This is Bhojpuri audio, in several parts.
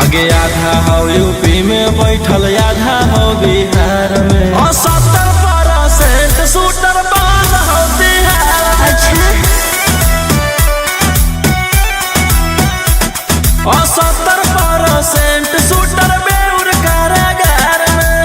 आगे आधा हो यूपी में बैठल आधा हो बिहार में 70% शूटर बाल हो बिहार। अच्छा 70% शूटर बेउर कारागार में।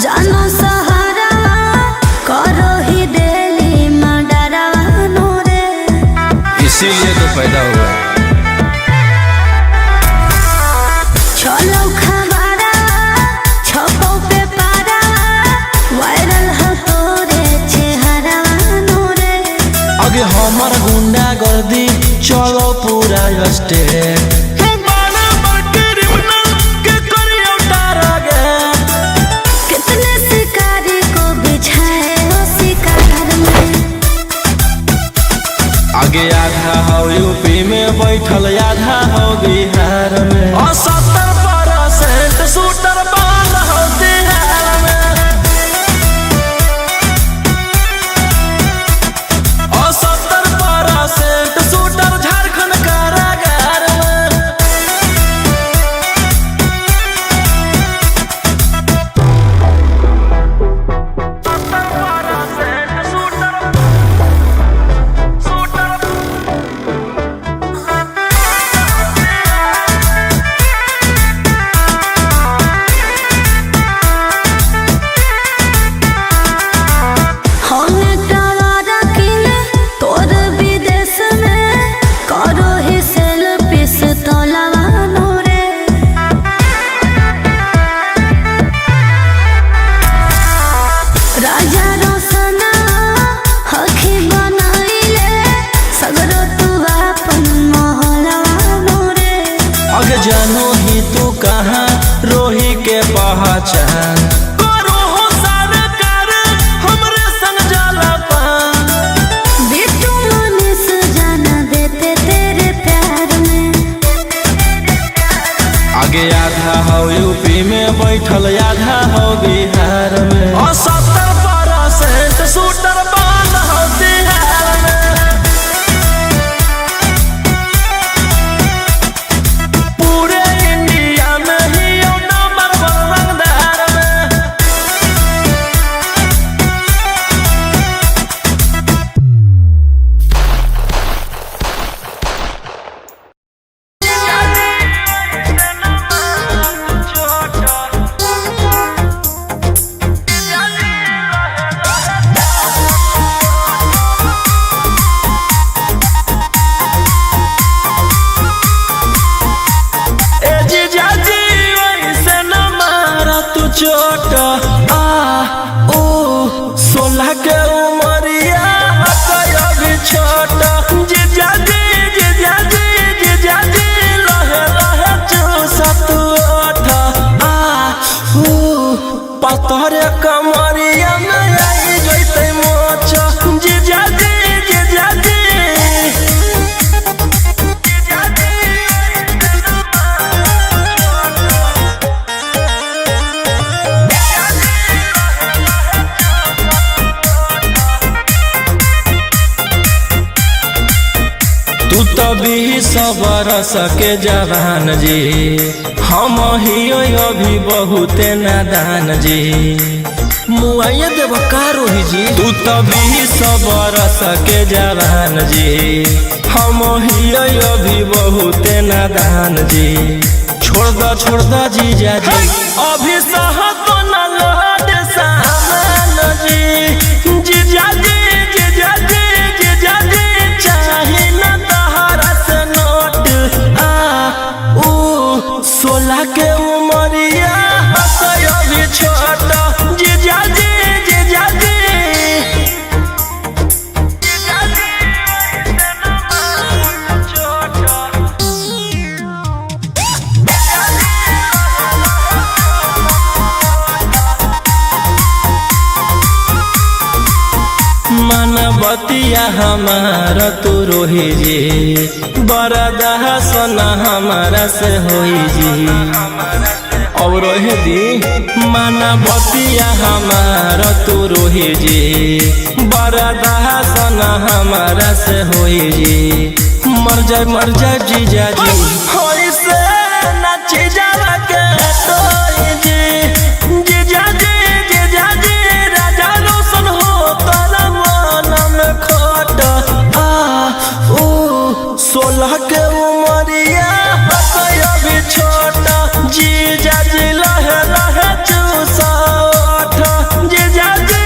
जानो सहारा करो ही डेली मर्डरा नूरे, इसीलिए तो पैदा हुआ। चलो खबरा छपो पे पारा वायरल हो तोरे चेहरा नूरे। आगे हमार गुंडा गर्दी चलो पूरा स्टेट। आगे आधा हो यूपी में बैठल आधा हो बिहार में 70% शूटर बाल हो बिहार में। 70% शूटर झारखंड कारागार में। जानो ही तू कहाँ रोही के पहचान करो हो सरकार हमरे संग जाला पान। बिट्टू मनीष जाना देते तेरे प्यार में। आगे आधा हो यूपी में बैठल आधा हो बिहार में 70% शूटर बाल हो बिहार में। चोट आ ओ 16 के उमरिया अभी छोट जीजा जी लहे लहे चूसत ओठ आ ओ पतरे कमरिया में आई जैते मोच जीजा जी। तू तो 20 बरस के जवान जी हम ही अभी बहुते नादान जी मुआइया देव कारोही जी। तू तो 20 बरस के जवान जी हम ही अभी बहुते नादान जी। छोड़ द जीजा जी अभी सहत न लौट सामान जी। जीजा जी चाहे न तहरा से नोट आ ऊ 16 के उमरिया अभी छोट जीजा जी। बतिया हमारा तू रोही जी, बरदाह सोना हमारा से होई जी। और रोहे दी माना बतिया हमारा तू रोही जी, बरदाह सोना हमारा से होई जी। मर जाए जीजा जी, होई से नाची जावा के तोई जी। जीजा जी राजा रोशन हो तोरा मन में खोट। आ ऊ 16 के उमरिया अभी छोटा। जीजा जी लहे लहे चूसा ओठ। जीजा जी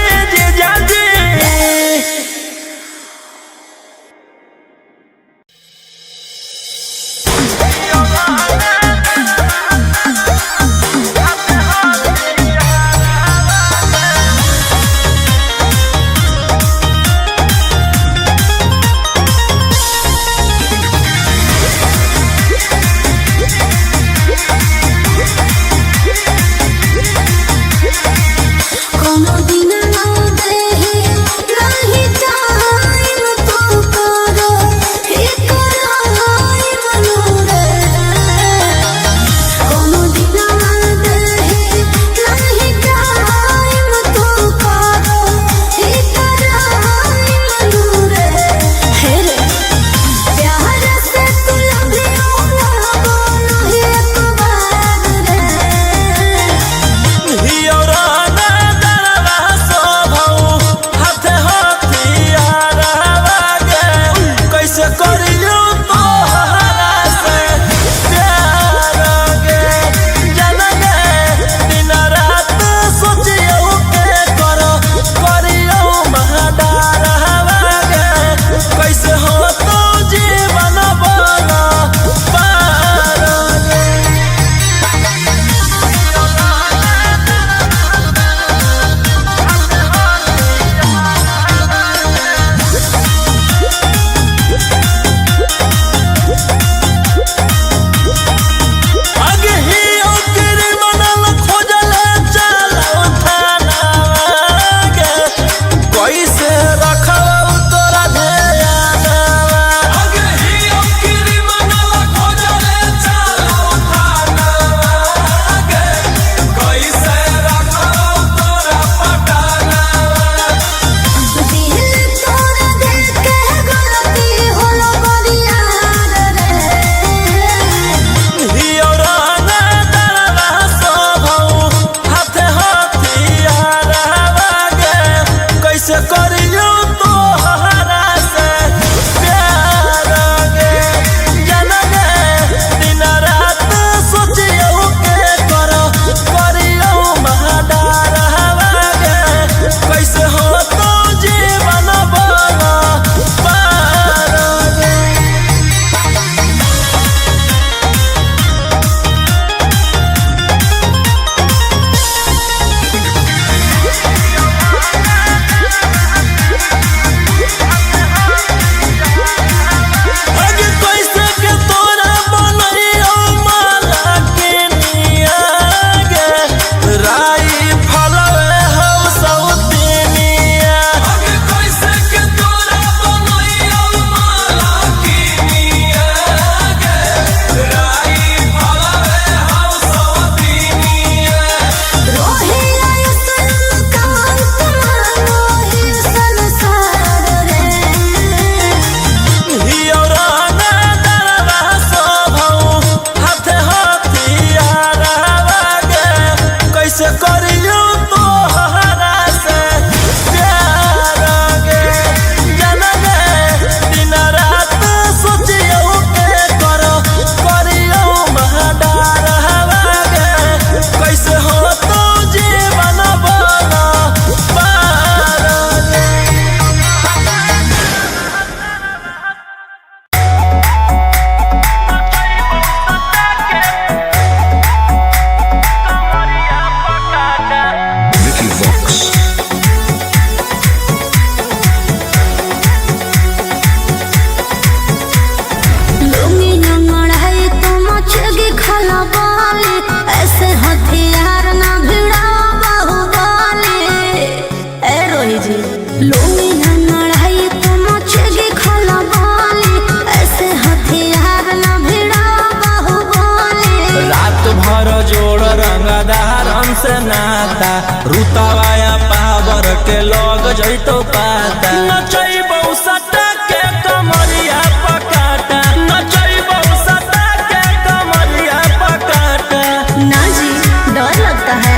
से नाता रुतवाया पावर के लग जैतो पाता नचैबौ सटा के कमरिया पकाटा नचैबौ सटा के कमरिया पकाटा। ना जी, डर लगता है।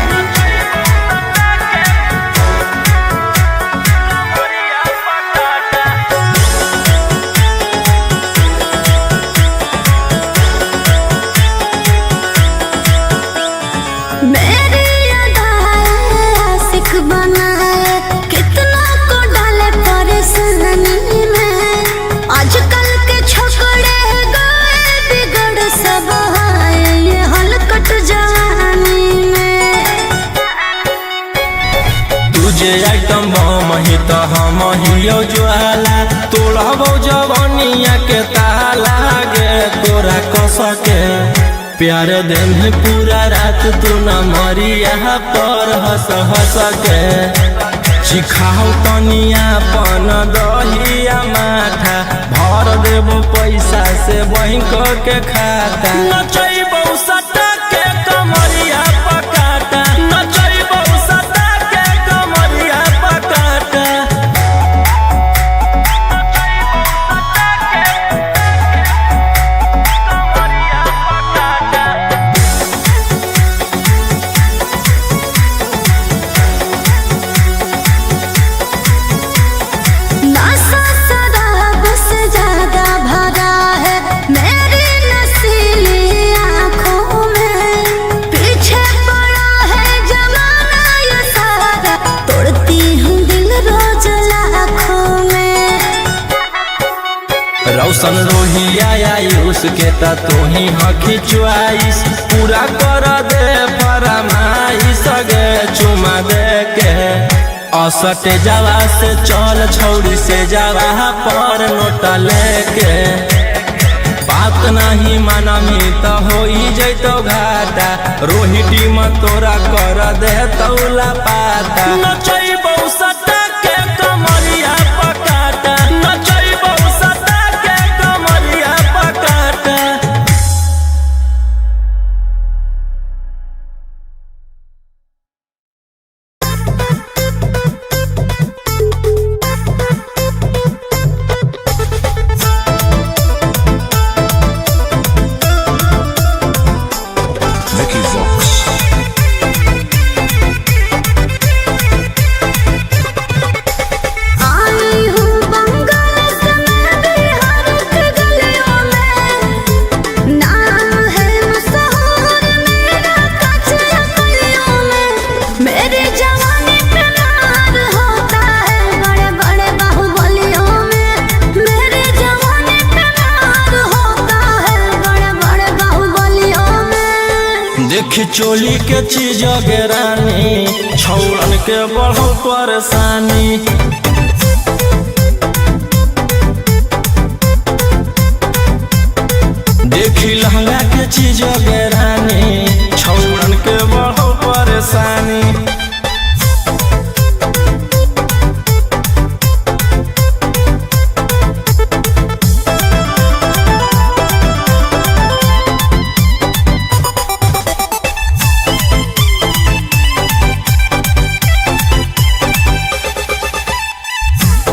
मेरी अदाएं आशिक बनाए, कितना को डाले परेशानी में। आजकल के छोकरे गए बिगड़ सब है ये हलकट जवानी में। तुझे आइटम बम ही तो हम हियो ज्वाला तोड़बो जवानिया के ताला गे तोरा कस के प्यार दिन पूरा रात तू न मरिया पर हंस हंस के सिखाओ तनिया पन दहिया माथा भर देबो पैसा से बैंक के खाता नचैबौ सटा के कमरिया पकाटा नचैबौ सटा के कमरिया पकाटा। नशा शराब से ज्यादा भरा है मेरी नशीली आँखों में। पीछे पड़ा है जमाना ये सारा, तोड़ती हूँ दिल रोज लाखों में। रौशन रोहिया आयुष के ता तू ही हकी च्वाइस पूरा कर दे फरमाइश गे चुमा दे के असटे जावा से चल छौड़ी से जावा पर नोट लेके बात नहीं मानमी तो हो जैतो घाटा रोहिटी में तोरा कर दे तौला पाता नचैबौ सटा के कमरिया पकाटा नचैबौ सटा के कमरिया पकाटा। Vicky Vox. आई हूँ बंगाल से मैं बिहार के गलियों में। नाम है मशहूर मेरा कचरा गलियों में। मेरी जवानी पे मार होता है बड़े बड़े बाहुबलियों में। मेरी जवानी पे मार होता है बड़े बड़े बाहुबलियों में। देखी चोली के चीज रानी छौड़न के बढ़ो परेशानी देखी लहंगा के चीज रानी छौड़न के बढ़ो परेशानी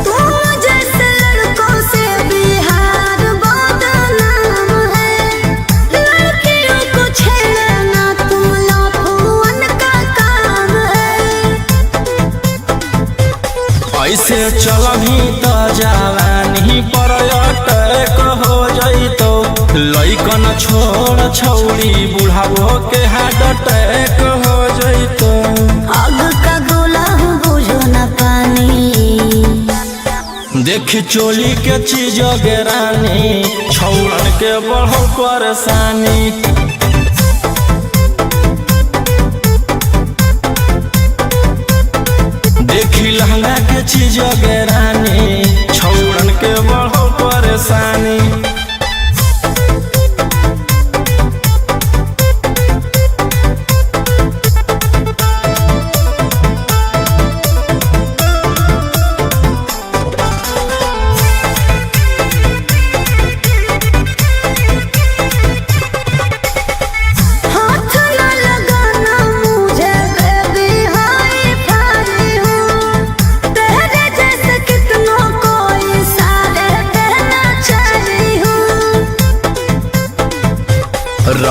तुम जैसे लड़कों से बिहार बदनाम है। लड़कियों को छेड़ना तुम लफुअन का काम है। ऐसे चलही तो जवानी पर अटैक हो जैतो लइकन छोड़ छौड़ी बुढ़ावो के हार्ट अटैक हो जैतो। आग का गोला हूँ बुझो न पानी। देखी चोली के चीज रानी छौड़न के बढ़ो परेशानी देखी लहंगा के चीज रानी छौड़न के बढ़ो परेशानी हाथ न लगाना मुझे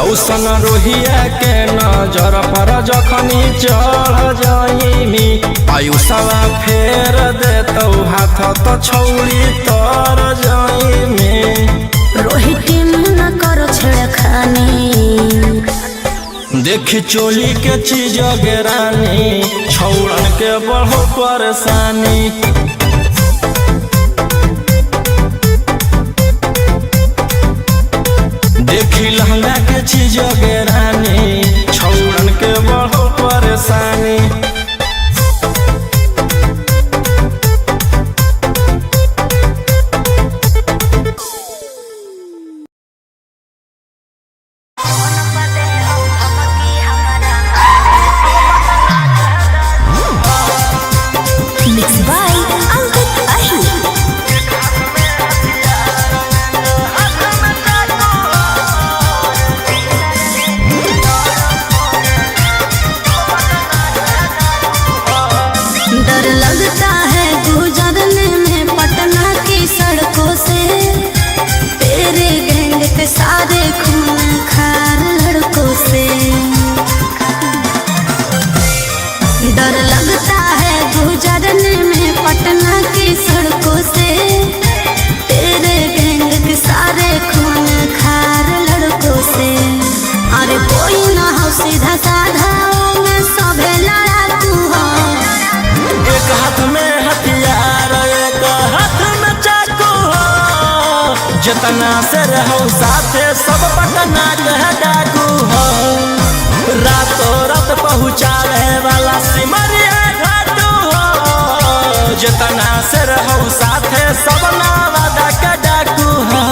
रौशन रोहिया के नजर पर जखनी चढ़ जाइमी आयुषवा फेर देतौ हाथ तो छौड़ी तर जाइमी। रोहित न करो छेड़खानी देखी चोली के चीज गेरानी छौड़न के बढ़ो परेशानी। देखी लहंगा के चीज गेरानी छौड़न के बढ़ो परेशानी। Mixed by Angkat Ahi. डर लगता है गुजरने में पटना की सड़कों से, तेरे गैंग के सारे खून खार लड़कों से। डर लगता है गुजरने में पटना की सड़कों से, तेरे गैंग के सारे खून खार लड़कों से। अरे कोई ना हो सीधा साधा में सभे लड़ाकू हो। एक हाथ में हथियार एक हाथ में चाकू हो, जितना से रहो साथे सब पटना के डाकू हो। रातों रात पहुँचावे वाला सिमरिया घाटू हो, जितना से रहो साथे सब नावादा के डाकू हो।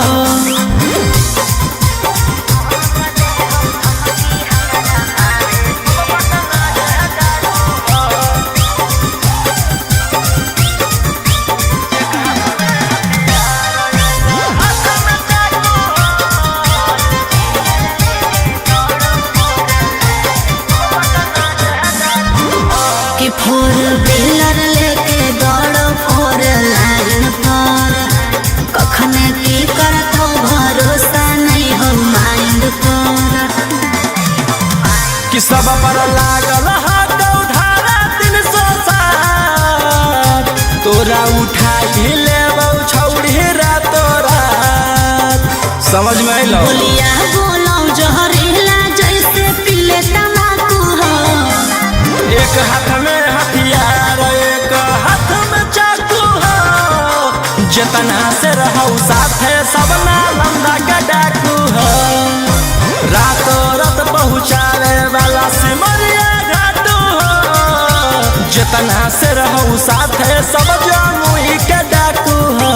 कि फोर व्हीलर लेके दौड़ो फोर लाइन पर, कखने की करतो भरोसा नहीं हो माइंड पर। कि सब पर लागल हाथो धारा 307, तोरा उठाई लेबौ छौड़ी रातो रात। समझ में अइलो? बोलिया बोलो जहरीला जैसे पीले तम्बाकू हो। एक हाथ में हथियार एक हाथ में चाकू हो, जितना से रहो साथे सब नालंदा के डाकू हो। रातों रात पहुँचावे वाला सिमरिया घाटू हो, जितना से रहो साथे सब जमुई के डाकू हो।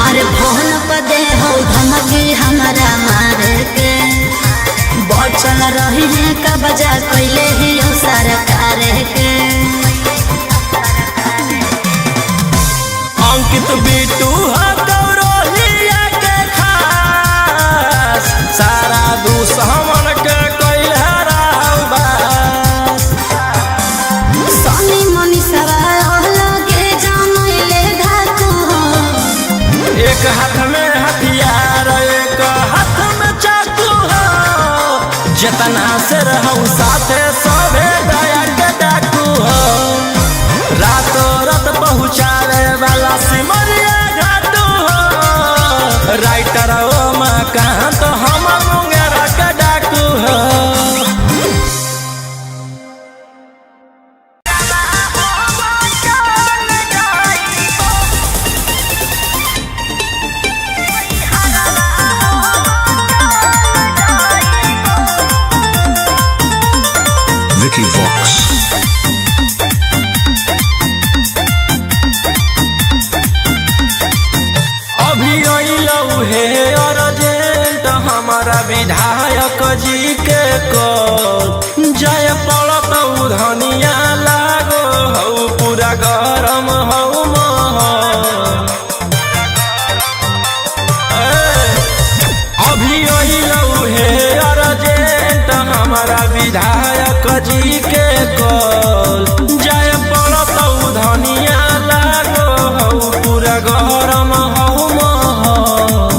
अरे फोन पर दे हो धमकी हमारा मारे के, बचल रही है का बजा कैले ही हो सरकार के। अंकित बिटू हो गौरहिया के खास, सारा दुश्मन के कैल हराउ बास। सोनी मनी सवाल लगे जानले धाकू हो। एक हाथ में हथियार एक हाथ में चाकू हो, जितना से रहूं साथे सभे दया के डाकू हो। रातों रात पहुँचावे वाला सिमरिया घाटू हो, राइटर ओ मकान तो हम मुंगेरा के डाकू हो। Vicky Vox. अभी अइलौ हे अर्जेंट हमारा विधायक जी के कॉल, जय पड़त धनिया लागो हौ पूरा गरम हौ महल। भोला जी के कल जाय पड़त धनिया लागो हौ पूरा गहरम हौ महल।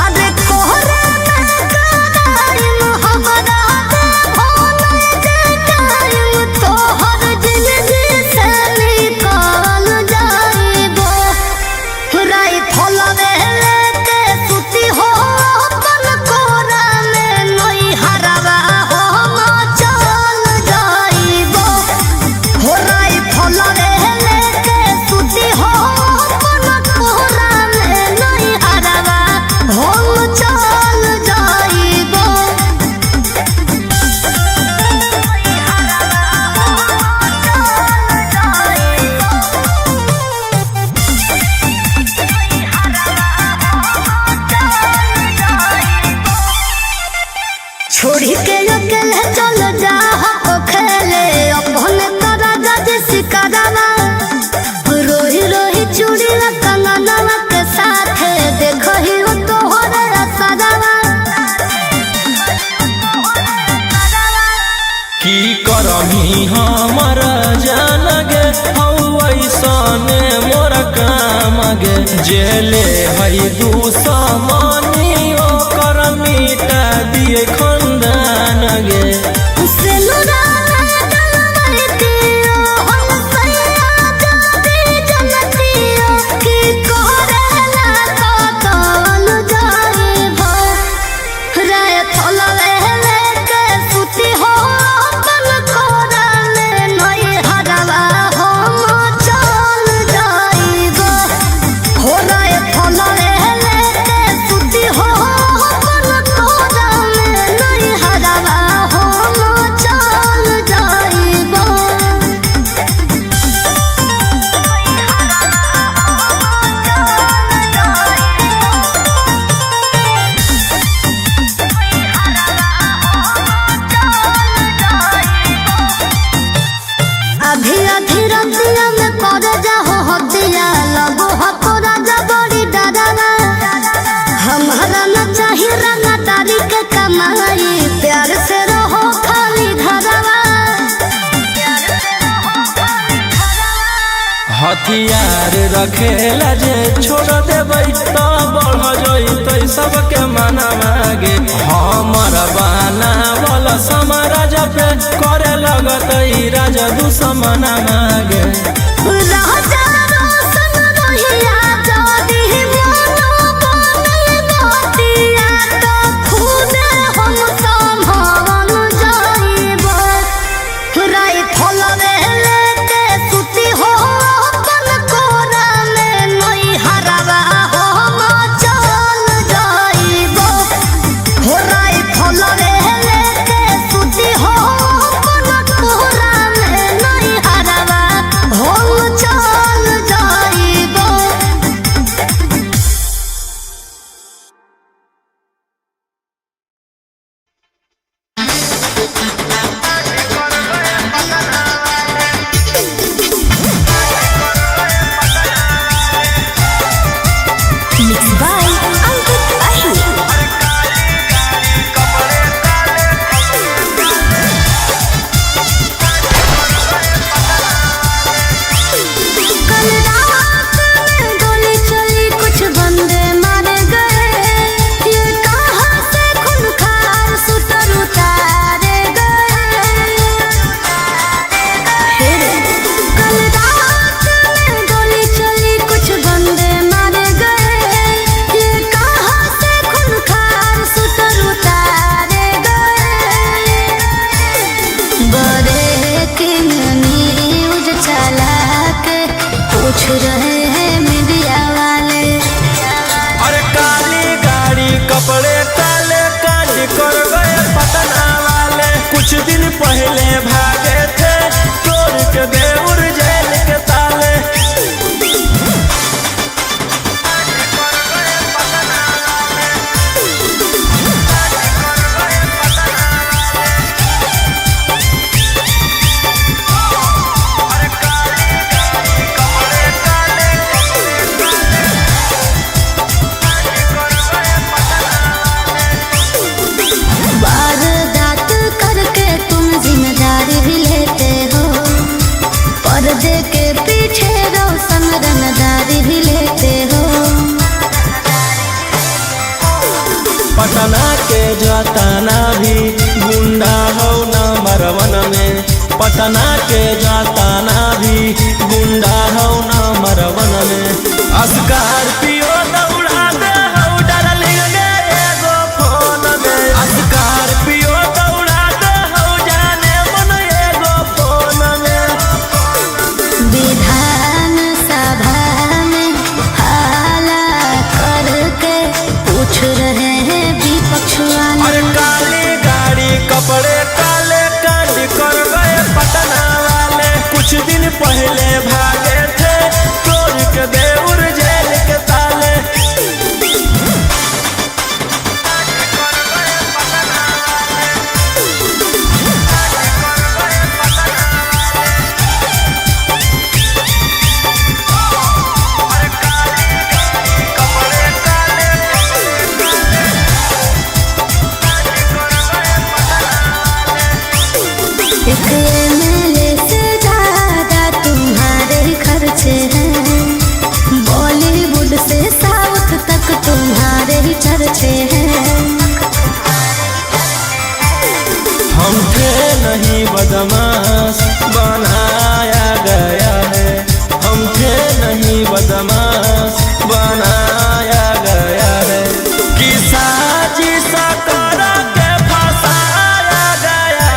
अरे कोहरा में कायम हमरा दे भोले जे टाइम तोहर जिंदगी से निकल जाइबो। राई फलवे लेके सुती हो अपन कोरा में नई हरवा हम चल जाइबो। हो राई फलवे लेके सुती हो अपन कोरा में नई हरवा हम चल जाइबो। छोड़ी के अकेले चल जा हो खेले अपने तोरा जज सिकरवा। रोही रोही चूड़ी कंगनवा के साथ देखही हो तोहरे असरवा। की करमी हमर जान गे हौ ऐसने मोर काम गे जेले है दुश्मनी ओकर मिटा दिए खंदान गे। सिनुरा डलवैतियो हम सैया जादी जनतियो की करेला कतल जाइबो। राय फलवे लेके सुती हो अपन कोरा में नई हरवा हम चल जाइबो। हो राय फलवे लेके सुती हो अपन कोरा में नई हरवा हम चल जाइबो। अभी अधी रतिया में कर जाहो हतिया लगो हको राजा बड़ी डरावा। हमारा न चाहिए रंगा तारी के कमाई प्यार से रहो खाली घरवा। हथियार रखेला जे छोड़ देबै त बढ़ जइतै सबके मनवा गे। हमर बाना वाला समाराज पे करे लगतै राजा दुश्मनवा गे। राजा रोशन रहिया जदी मनो बने बतिया तो खुदे हम संभाल जाइबो। राई फलवे लेके सुती हो अपन कोरा में नई हरवा हम चल जाइबो। हो राई फलवे लेके सुती हो अपन कोरा में नई हरवा हम चल जाइबो। Mixed by Ankit Ahi. कल रात में गोली चली कुछ बंदे मारे गए। ये कहाँ से खूंखार शूटर उतारे गए। कल रात में गोली चली कुछ बंदे मारे गए। ये कहाँ से खूंखार शूटर उतारे गए। ब्रेकिंग न्यूज चला के पूछ रहे हैं मीडिया वाले। अरे काली गाड़ी कपड़े काले काज कर गए पटना वाले। कुछ दिन पहले भागे थे तोड़ के देउर जेल के ताले। भी गुंडा हो नंबर वन में, पटना के जाताना भी गुंडा हो नंबर वन में। स्कॉर्पियो दौड़ा दे हो डार्लिंग गे एगो फोन में, स्कॉर्पियो दौड़ा दे हो जाने मन एगो फोन में। विधान सभा में हाला करके पूछ रहे हैं विपक्ष वाले। अरे काली गाड़ी कपड़े काले कांड कर गए पटना वाले, कुछ दिन पहले भागे थे तोड़ के देउर जेल के ताले। एक MLA से ज्यादा तुम्हारे ही खर्चे हैं, बॉलीवुड से साउथ तक तुम्हारे ही चर्चे हैं। हम थे नहीं बदमाश बनाया गया है, हम थे नहीं बदमाश बनाया गया है। कि साजिश कर के फंसाया गया,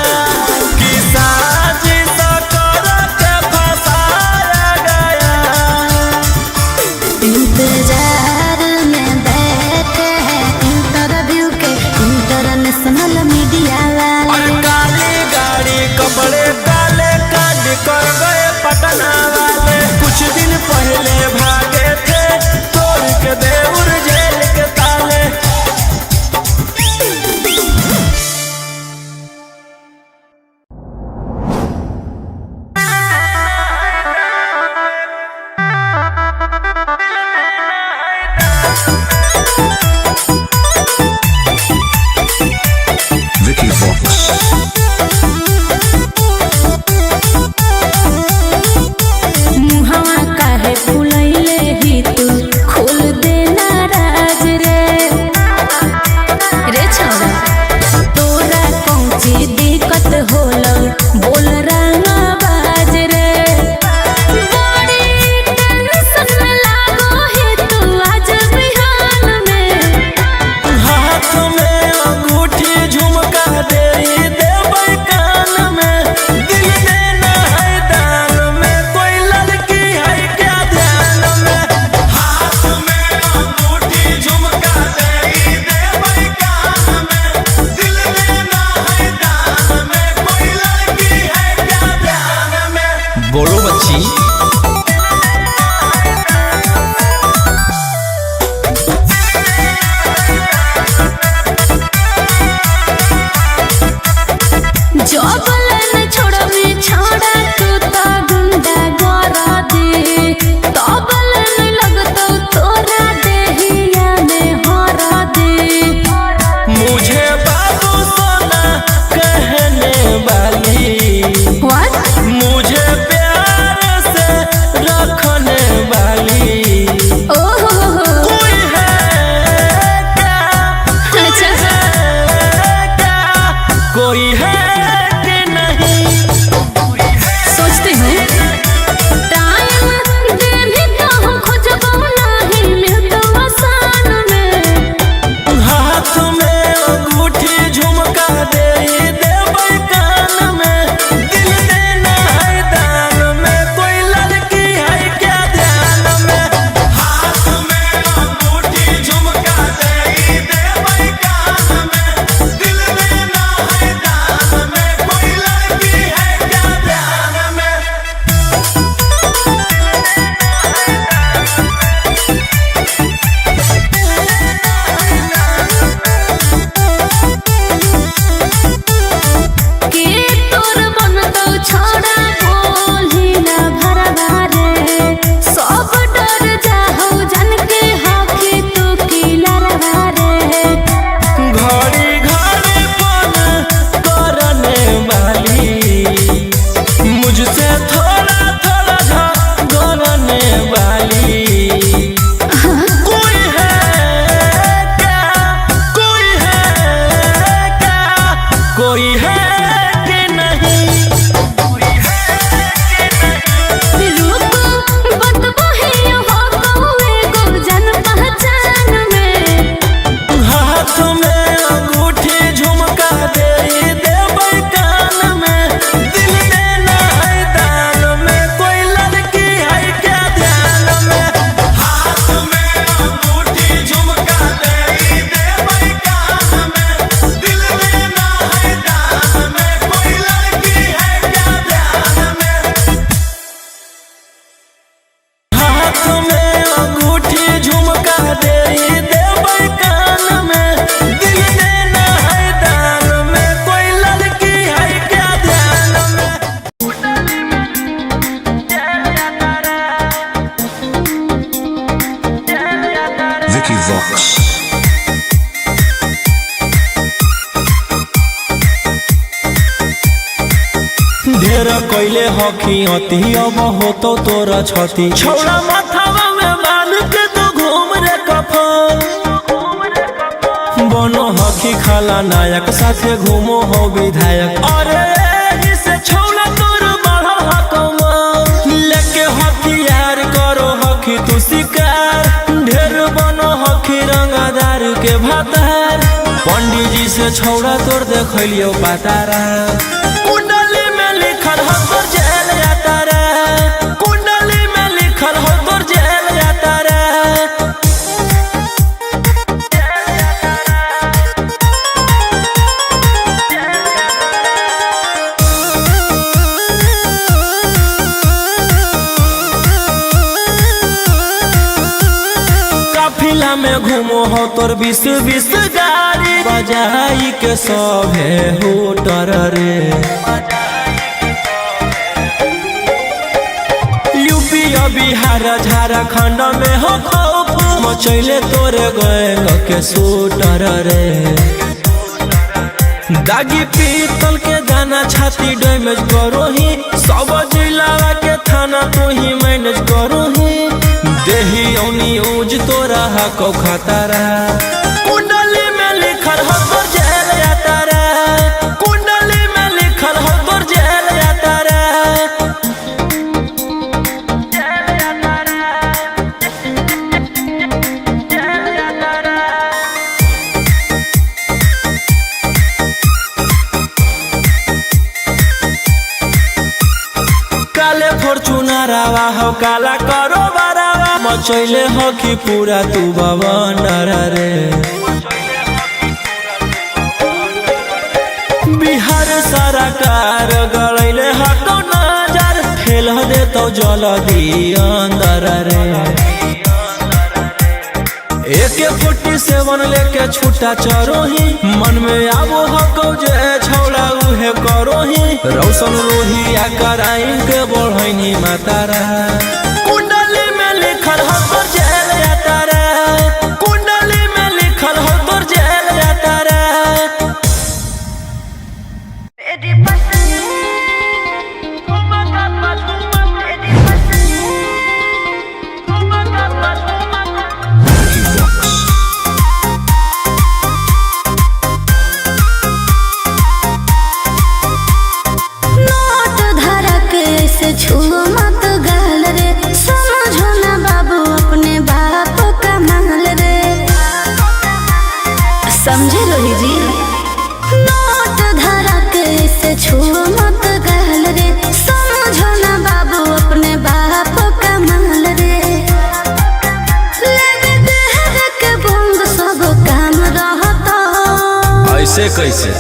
कि साजिश कर के फंसाया गया। इंतजार में बैठे हैं इंटरव्यू के इंटरनेशनल मीडिया और वाले। काली गाड़ी कपड़े काले कांड कर गए पटना वाले, कुछ दिन पहले भागे थे तोड़ के देउर जेल के ताले। Vicky Vox. मुहवा काहे फुलैले ही तू खोल देना राज रे। रे छोरा तोरा कौन सी दिक्कत होला बोल रंगा बाज रे। बड़ी टेंशन में लागो है तू आज बिहान में। हाथ में अंगूठी झुमका दे देबा ढेर कैले हकी अति अब होतो तोरा छती छौड़ा माथावा में बांध के तो घूम रे कफन बनो हकी खाला नायक साथे घूमो हो विधायक अरे इसे छौड़ा तोर बढ़ल हकमा लेके हथियार करो हकी तू शिकार ढेर बनो हकी रंगदार के भातार पंडित जी से छौड़ा तोर देखलियो पातारा कुंडली में लिखल हो तोर जेल जाता रे कुंडली में लिखल हो तोर जेल जाता रे काफिला में घूमो हो तोर 20 गाड़ी बजाई के सभे होटर रे यूपी बिहार झारखंड में हो खौफ मचैले तोरे गैंग के शूटर रे दागी पीतल के दाना छाती डैमेज करो ही सब जिला के थाना तो ही मैनेज करो ही देही औनी ऊज तोरा हको खतरा कुंडली में लिखल हो तोर जेल जाता रे कुंडली में लिखल हो तोर जेल जाता रे काले फॉर्च्यूनरवा हो काला करो मचैले हो कि पूरा तू बवंडर रे बिहार सरकार गलैले हटो नजर फेल दे तो जल्दी अंदर रे AK-47 लेके छूटा चरो ही मन में आवो हको जे छौड़ा उहे करो ही रौशन रोहिया कराइन के बढ़ैनी मातारा कुंडली में लिखल हो तोर जेल जाता रे कुंडली में लिखल हो तोर जेल जाता रे समझे रोही जी नोट धरा के से छू मत गहल रे समझो ना बाबू अपने बाप का महल रे लेवे देहर के बंद सब काम रहता ऐसे कैसे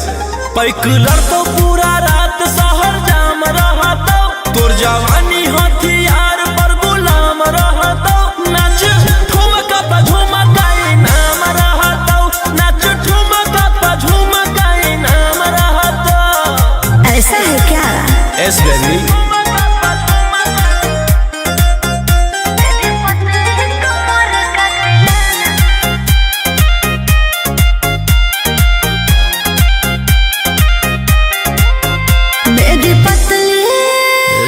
पैकुलर तो पूरा रात शहर जाम रहता तोर जवानी हथियार पर गुलाम रहता नाच ठुमका पर झुमकाई नाम रहता नाच ठुमका पर झुमकाई नाम रहता ऐसा है क्या एस बेबी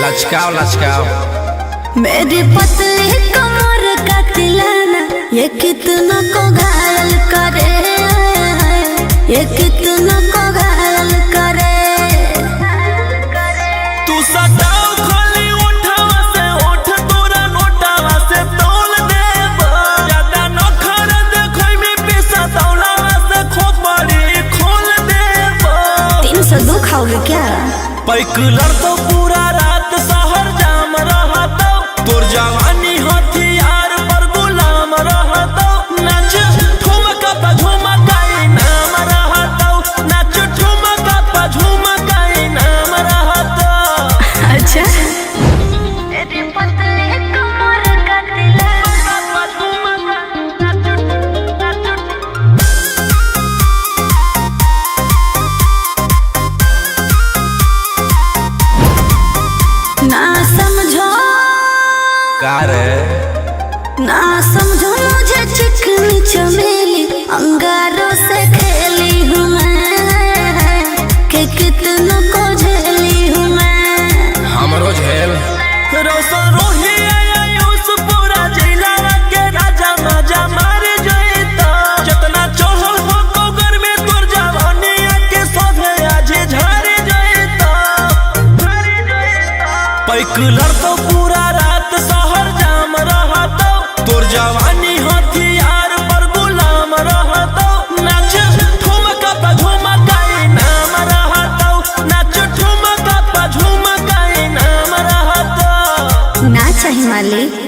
लचकाओ लचकाओ मेरी पतली कमर का तिलाना ये कितना को घायल करे ये कितना को घायल करे तू सटाओ खाली उठावा से उठ तोरा नोटावा से तोल देब ज्यादा न खर देखै में पैसा तौलावा से खोपड़ी खोल देब 302 खाओगे क्या पैकुलर तो पूरा रात शहर जाम रहता तोर जवानी हथियार पर गुलाम रहता नाच ठुमका पर झुमकाई नाम रहता नाच ठुमका पर झुमकाई नाम रहता अच्छा मेरी पतली कमर का ना समझो का रे ना समझो मुझे चिकनी चमेली अंगारों से खेली हूँ मैं कि कितनों को झेली हूँ मैं बाइक लड़तो पूरा रात शहर जाम रहतो तोर जवानी हथियार पर गुलाम रहतो नाच ठुमका पे झुमका नाम रहतो नाच ठुमका पे झुमका नाम रहतो ना चाहिए मालिक।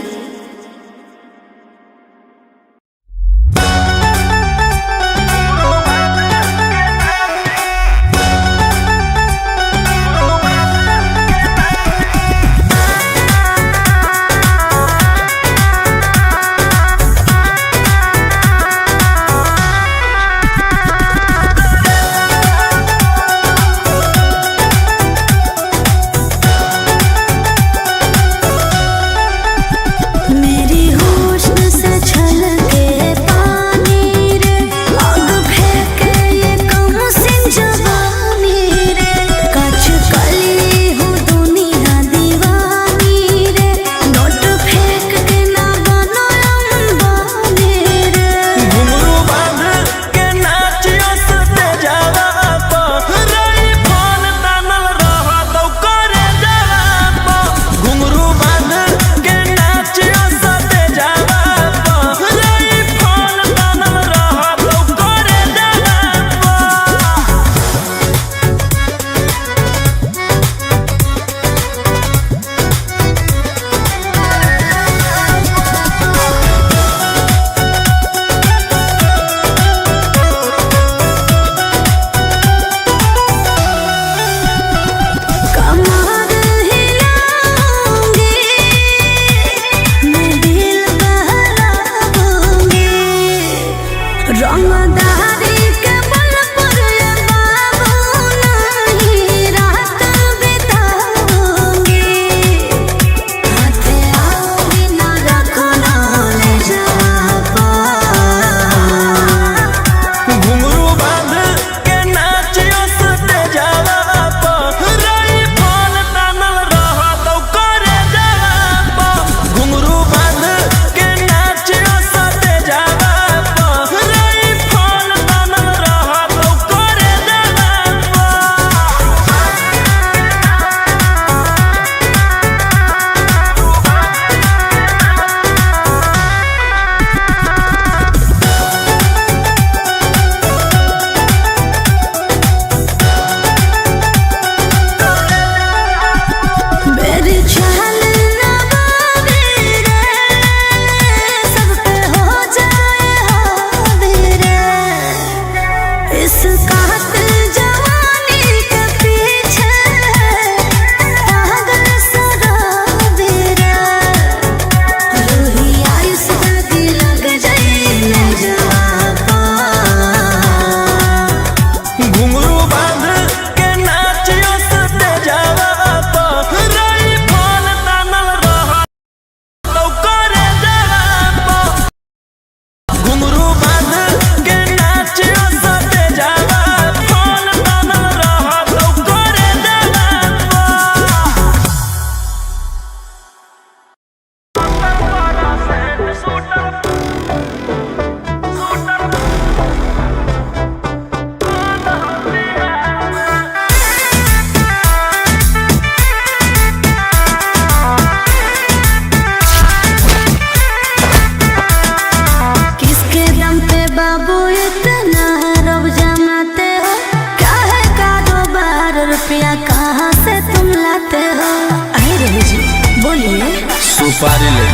सुपारी ले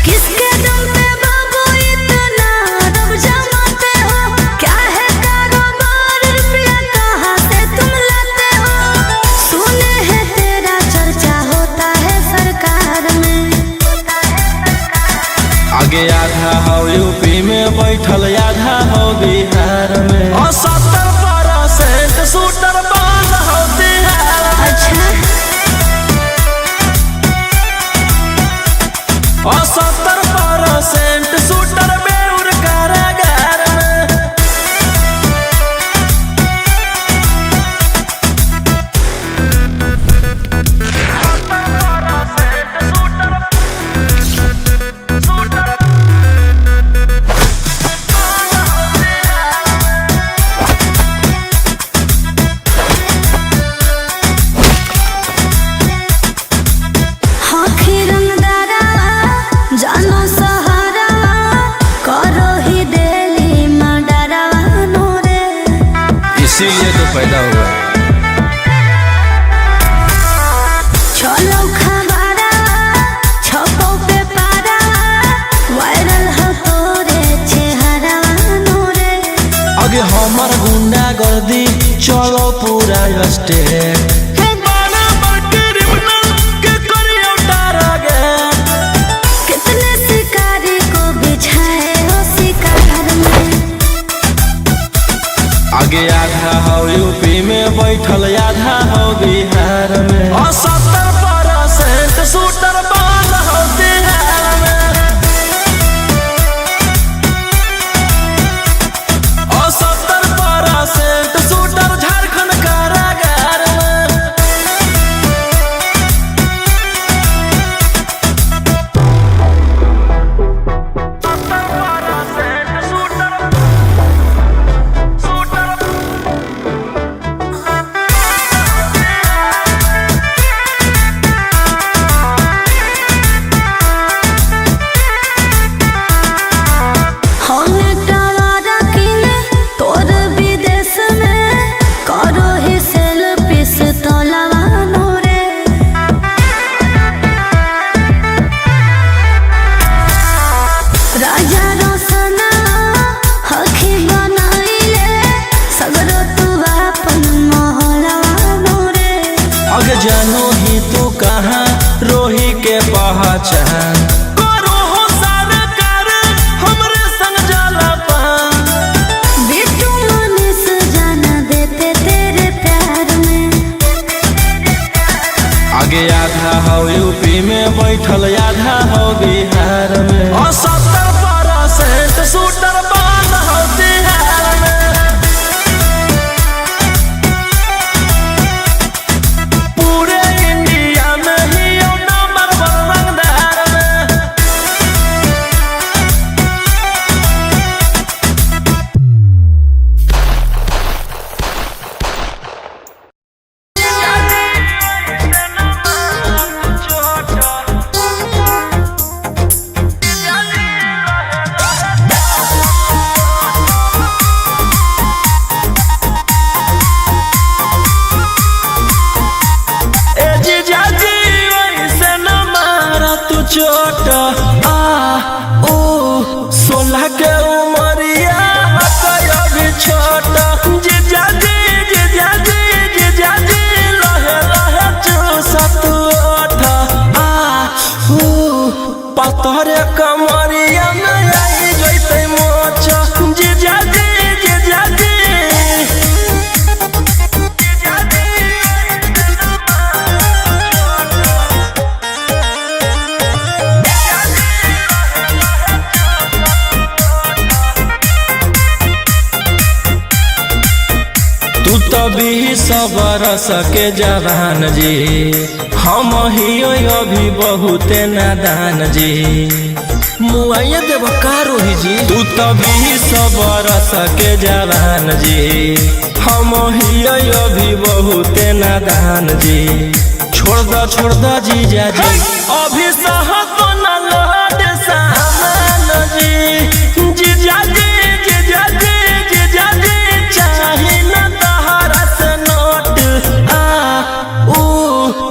किसके दम पे बाबू इतना रब जमाते हो? क्या है कारोबार, रुपया कहाँ से तुम लाते हो? सुने हैं तेरा चर्चा होता है सरकार में। आगे आधा हो यूपी में बैठल, आधा हो बिहार में, और 70% शूटर बंद हो बिहार में। अच्छा, और 70% पैदा हुआ। चलो खबरा छपो पे पारा वायरल हो तोरे चेहरा नूरे। आगे हमार गुंडा गर्दी चलो पूरा स्टेट। कितने शिकारी को बिछाए हो शिकार में। आगे आधा हो यूपी में बैठल आधा हो बिहार में। 70% शूटर बंद हो बिहार में। 70% शूटर झारखंड कारागार में। होने टवारा किने तोर विदेश में करो ही सेल्फी से तोलावा नूरे। राजा रोशना हखी बनाइले सगरो तू अपन मोहलवा नूरे। आगे जानो ही तू कहाँ रोही के पहचान। करो हो सरकार हमरे संग जाला पान। बिट्टू मनीष जाना देते तेरे प्यार में। आगे आधा हो यूपी में बैठल आधा हो बिहार में। 70% शूटर बंद हो बिहार में। पूरे इंडिया में ही यो नंबर 1 रंगदार में। ए जीजा जी वैसे न मारा तू चोट। ओ 16 के उमरिया हकया भी छोट। जीजा जी लहे लहे चूसत ओठ। पतरे कमरिया में आई जैते मोच। जीजा जी तू तो 20 बरस के जवान जी। हम ही अभी बहुते नादान जी। मुआइया देव का रोही जी। तू तो 20 बरस के जवान जी। हम ही अभी बहुते नादान जी। छोड़ द जीजा जी अभी सहत न लौट सामान जी। जीजा जी चाही न तहरा से नोट।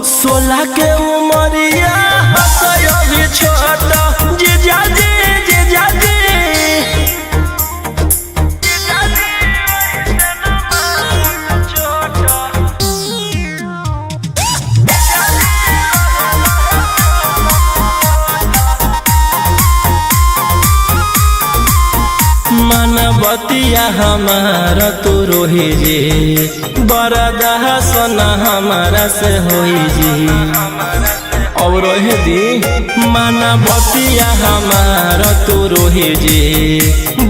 16 के उमरिया हसयो भी छोट। जीजा जी मनबतिया हमारा तू रोही जी। बरदाह सोना हमारा से होई जी। और रोही दी मनबतिया हमारा तू रोही जी।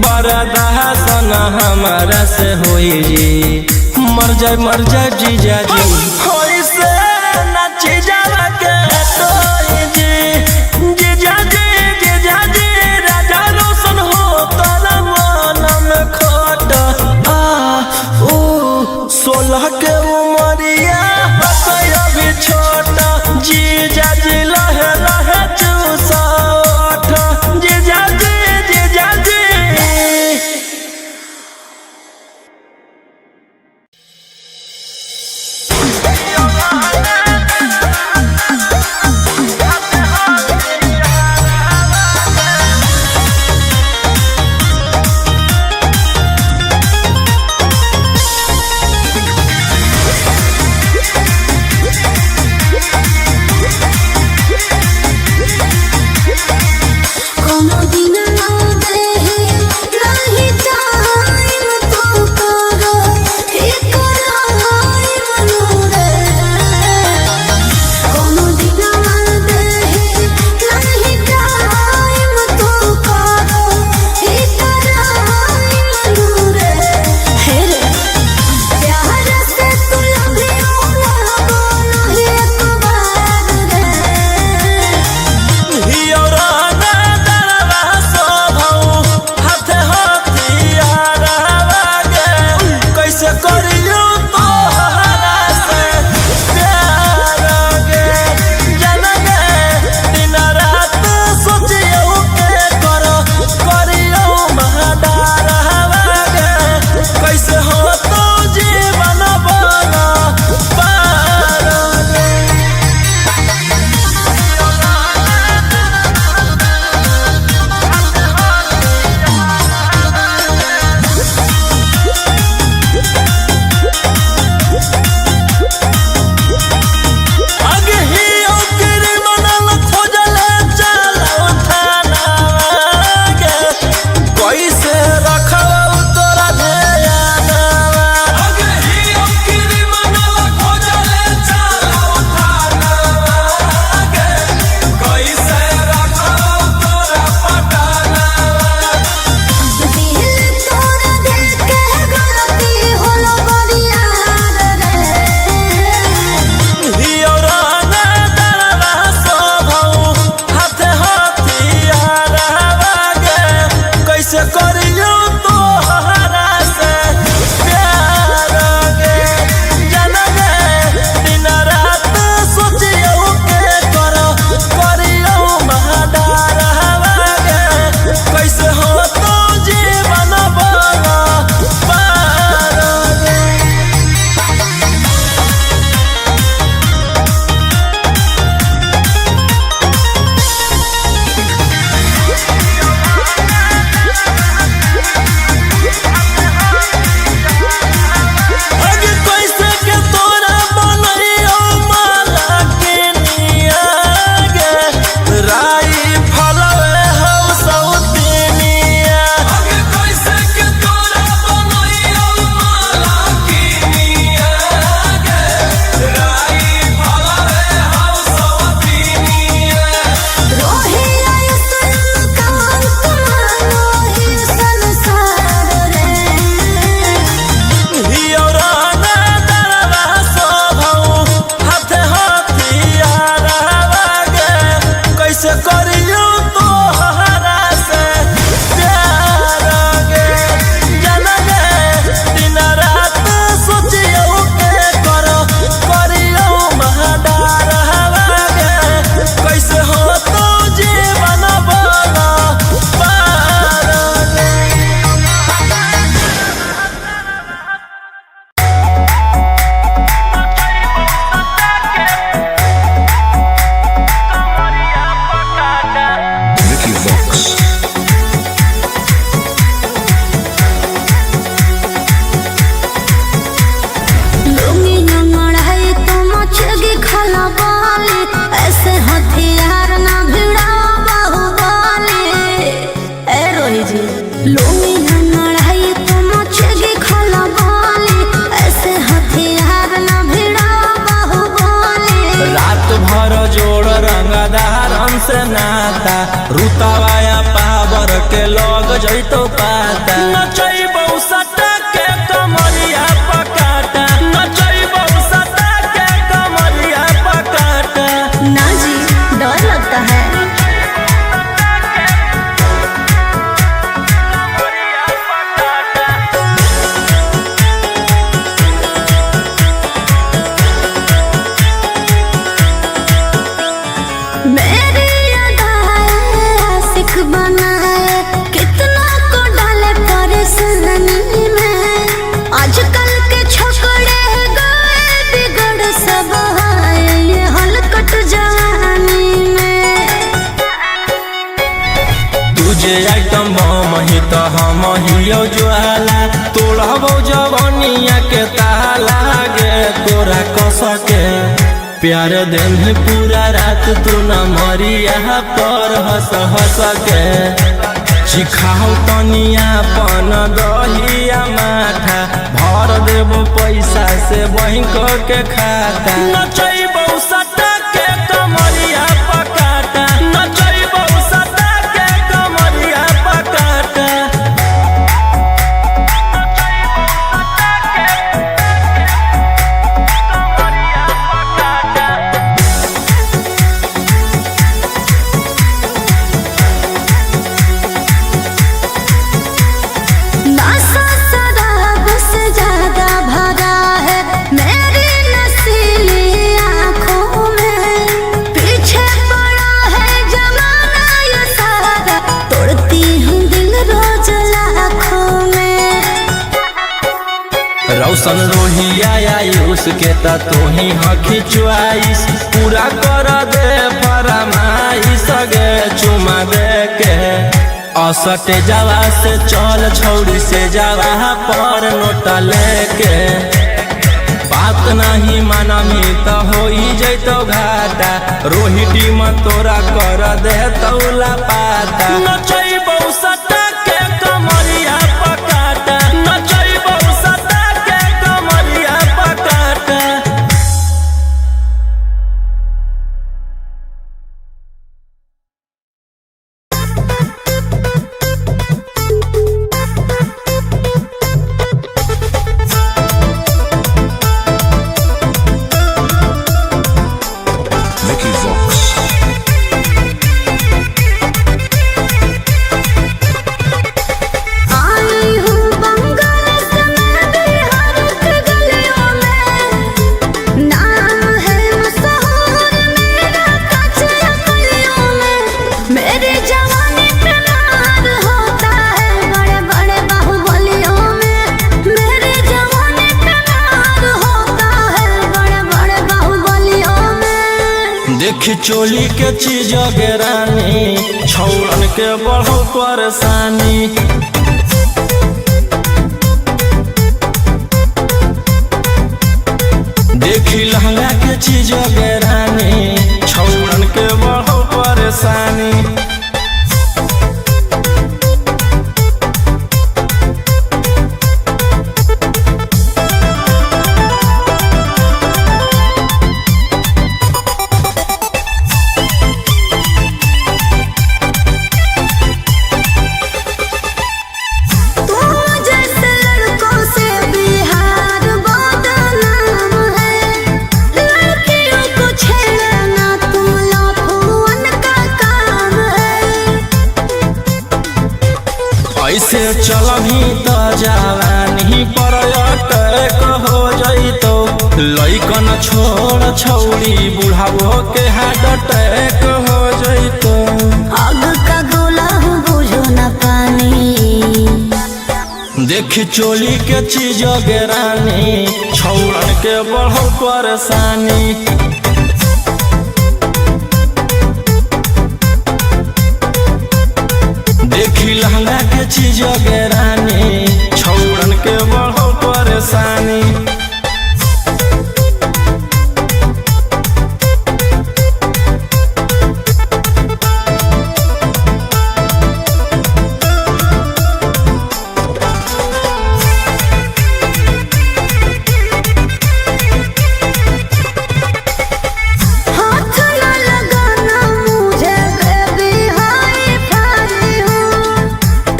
बरदाह सोना हमारा से होई जी। मर जाए जीजा जी। होई से नाची जाला के तोई जी। जीजा जी राजा रोशन हो तोरा मन में खोट। 16 के उमरिया हसया भी छोट। जीजा जी लहे लहे चूसा ओठ। जीजा जी जैतो पाता नचैबौ सटा के कमरिया पकाटा नचैबौ सटा के कमरिया पकाटा। ना जी, डर लगता है। मेरी अदाएं आशिक बनाए, कितना को डाले परेशानी में। आजकल के छोकरे गए बिगड़ सब है ये हलकट जवानी में। तुझे आइटम बम ही तो हम हियो ज्वाला तोड़बो जवनिया के ताला गे तोरा कसके प्यार दिन पूरा रात तू न मरिया पर हंस हंस के चिखाओ तनिया पन दहिया माथा भर देबो पैसा से बैंक के खाता नचैबौ सटा के कमरिया पकाटा नचैबौ सटा के कमरिया पकाटा। नशा शराब से ज्यादा भरा है मेरी नशीली आँखों में। पीछे पड़ा है जमाना ये सारा, तोड़ती हूँ दिल रोज लाखों में। रौशन रोहिया आयुष के ता तू ही हकी च्वाइस पूरा कर दे फरमाइश गे चुमा दे के असटे जावा से चल छौड़ी से जावा पर नोट लेके बात नहीं मानमी तो हो जैतो घाटा रोहिटी में तोरा कर दे तौला पाता नचैबौ सटा के कमरिया पकाटा नचैबौ सटा के कमरिया पकाटा। Vicky Vox. आई हूँ बंगाल से मैं बिहार के गलियों में। नाम है मशहूर मेरा कच्चे गलियों में। मेरी जवानी पे मार होता है बड़े बड़े बाहुबलियों में। मेरी जवानी पे मार होता है बड़े बड़े बाहुबलियों में। देखी चोली के चीज रानी छौड़न के बढ़ो परेशानी देखी लहंगा के चीज रानी छौड़न के बढ़ो परेशानी तुम जैसे लड़कों से बिहार बदनाम है। लड़कियों को छेड़ना तुम लफुअन का काम है। ऐसे चलही तो जवानी पर अटैक हो जैतो लइकन छोड़ छौड़ी बुढ़ावो के हार्ट अटैक हो जैतो। आग का गोला हूँ बुझो न पानी। देखी चोली के चीज रानी छौड़न के बढ़ो परेशानी देखी लहंगा के चीज रानी छौड़न के बढ़ो परेशानी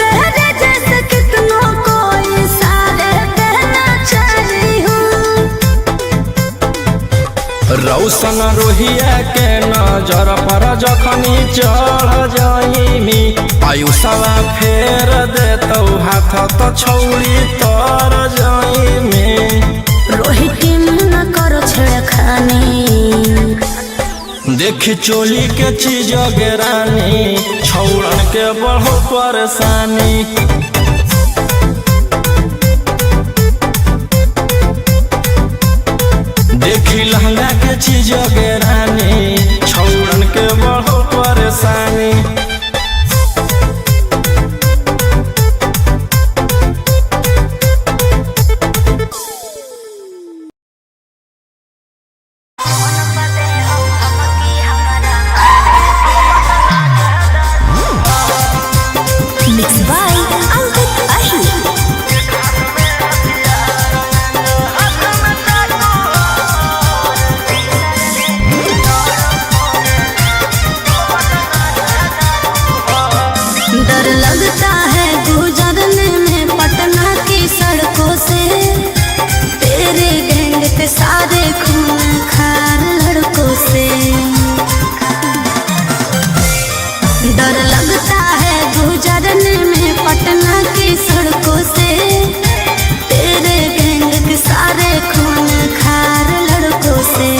तेरे रौशन रोहिया के नजर पर जखनी चढ़ जाइमी आयुषवा फेर देतौ हाथ तो छौड़ी तर जाइमी। रोहित न करो छेड़खानी देखी चोली के चीज गेरानी छौड़न के बढ़ो परेशानी। देखी लहंगा के चीज गेरानी छौड़न के बढ़ो परेशानी। Mixed by Ankit Ahi. डर लगता है गुजरने में पटना की सड़कों से, तेरे गैंग के सारे खून खार लड़कों से। डर लगता है गुजरने में पटना की सड़कों से, तेरे गैंग के सारे खून खार लड़कों से।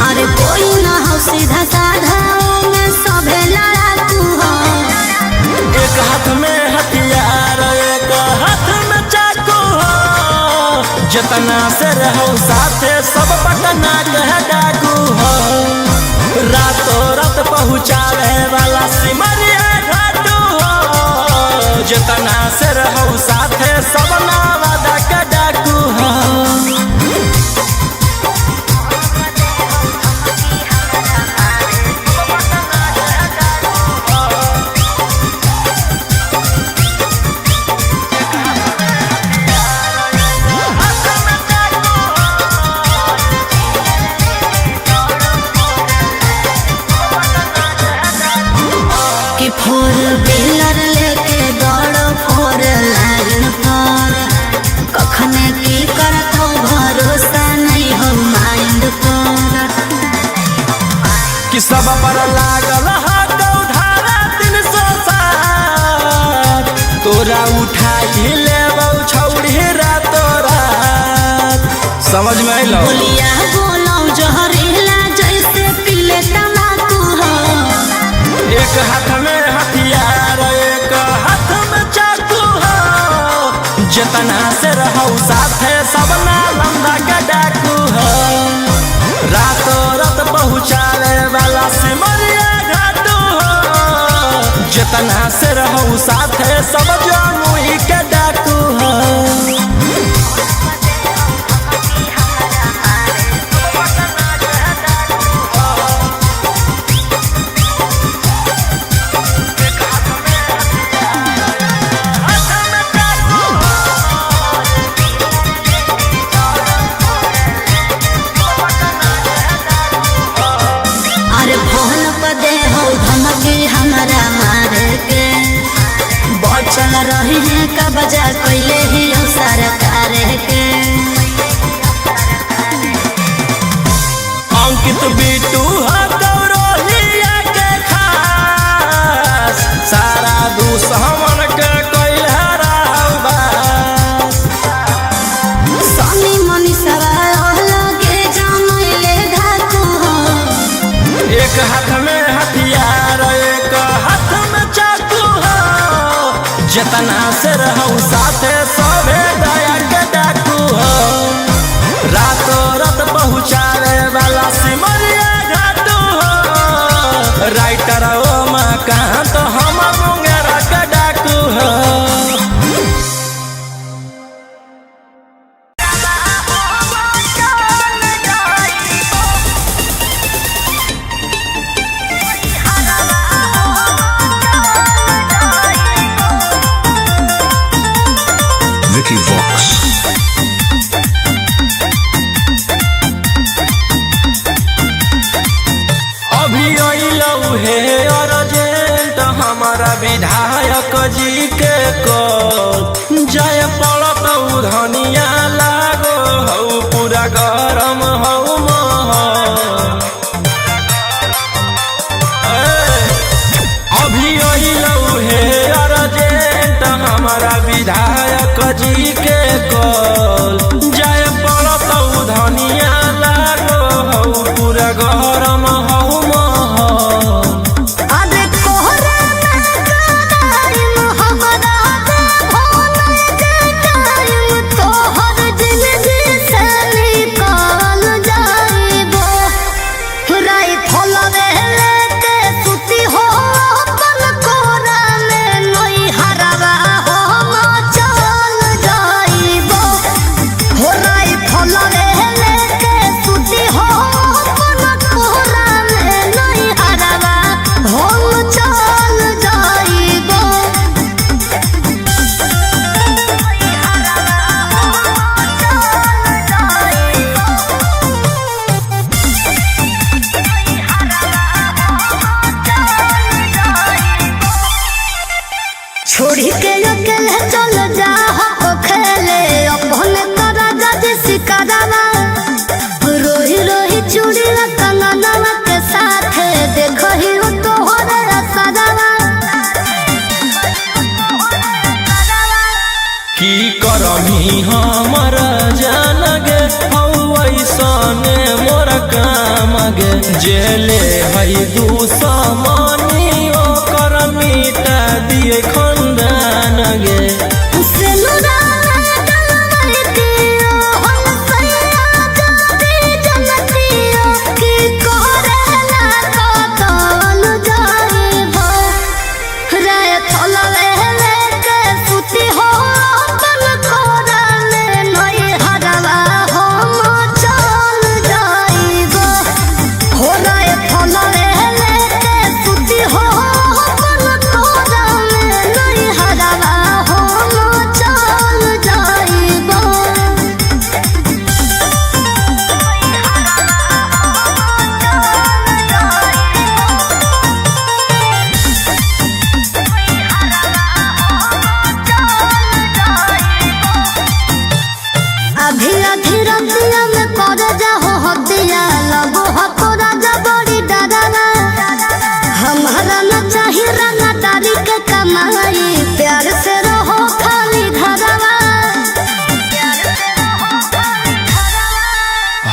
अरे कोई ना हो सीधा साधा में सभे लड़ाकू हो। एक हाथ में हथियार एक हाथ में चाकू हो, जितना से रहो साथे सब पटना के डाकू हो। रातों रात पहुँचावे वाला सिमरिया घाटू हो, जितना से रहो साथे सब नावादा के डाकू हो। कि फोर व्हीलर लेके दौड़ो फोर लाइन पर, कखने की करतो भरोसा नहीं हो माइंड पर। कि सब पर लागल हाथ उधारा 360, तोरा उठाई लेबौ छौड़ी रातों रात। समझ में अइलौ? बोलिया बोलो जहरीला जैसे पीले तमाकू हो। एक हाथ में हथियार एक हाथ में चाकू हो, जितना से रहो साथे सब नालंदा के डाकू हो। रातों रात पहुँचावे वाला सिमरिया घाटू हो, जितना से रहो साथे सब जमुई के डाकू हो। अरे फोन पर दे हो धमकी हमारा मारे के, बचल रही है का बजा कोइले ही हो सरकार के। अंकित बिटू हो गौरहिया के खास, सारा दुश्मन के कोई हराव बास। सनी मनी सवाल लगे जमैले धाकू हो। एक हाथ में हथियार एक हाथ में चाकू हो, जितना से रहूं साथे सभे दया के डाकू हो। रातों रात पहुँचावे वाला सिमरिया घाटू हो, राइटर ओ मकान तो हम मुंगेरा के डाकू हो। Vicky Vox. अभी अइलौ हे अर्जेंट हमारा विधायक जी के कॉल, जय पड़त धनिया लागो हौ पूरा गरम हौ महल। ऐसने मोर काम गे जेले हई दुश्मनी ओकर मिटा दिए खंदान गे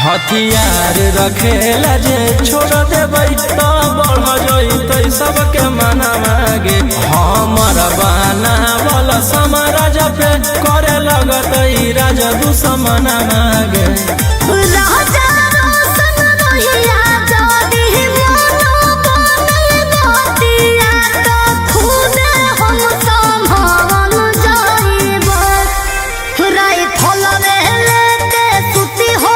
हथियार रखेला जे छोड़ देबै तो बढ़ जइतै सबके मना मागे हमर बाना वाला समाराज पे करे लगतै राजा दुश्मन मागे राजा रोशन रहिया जदी मोनो बने नदिया तो खुद हम संभावन जाइबो राई फलवे लेके सुती हो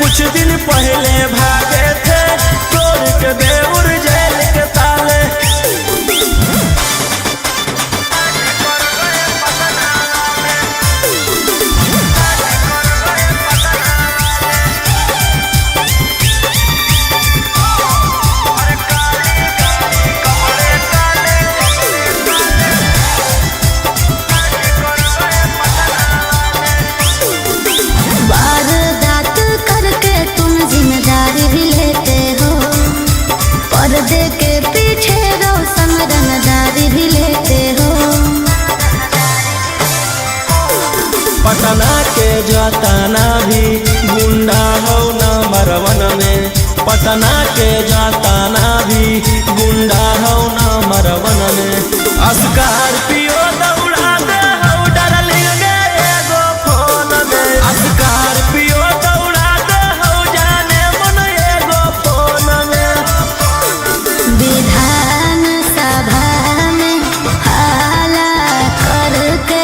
कुछ दिन पहले भागे थे तोड़ के देउर जेल के ताले पर्दे के पीछे रोशन रंगदारी भी लेते हो पटना के जाताना भी गुंडा हो नंबर 1 में पटना के जाताना भी गुंडा हो नंबर 1 में स्कॉर्पियो दौड़ा दे हो डार्लिंग गे एगो फोन में स्कॉर्पियो दौड़ा दे हो जाने मन एगो फोन में विधान सभा में हाला करके